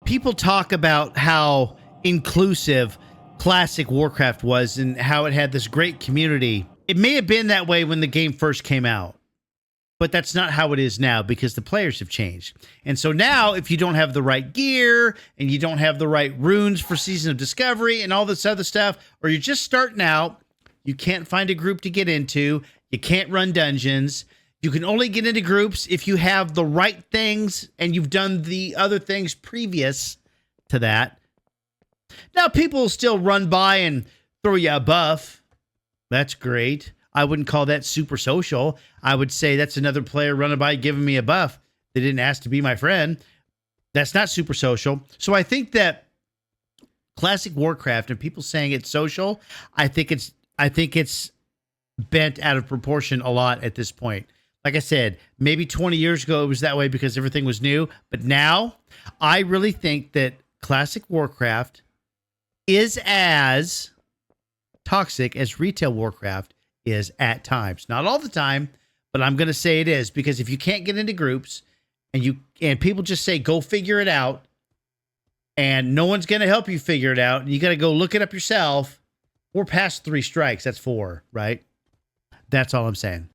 people talk about how inclusive classic Warcraft was and how it had this great community. It may have been that way when the game first came out, but that's not how it is now because the players have changed. And so now if you don't have the right gear and you don't have the right runes for Season of Discovery and all this other stuff, or you're just starting out, you can't find a group to get into, you can't run dungeons. You can only get into groups if you have the right things and you've done the other things previous to that. Now, people will still run by and throw you a buff. That's great. I wouldn't call that super social. I would say that's another player running by giving me a buff. They didn't ask to be my friend. That's not super social. So I think that classic Warcraft and people saying it's social, I think it's bent out of proportion a lot at this point. Like I said, maybe 20 years ago it was that way because everything was new. But now I really think that classic Warcraft is as toxic as retail Warcraft is at times. Not all the time, but I'm going to say it is, because if you can't get into groups and people just say, go figure it out, and no one's going to help you figure it out, and you got to go look it up yourself, we're past 3 strikes. That's 4, right? That's all I'm saying.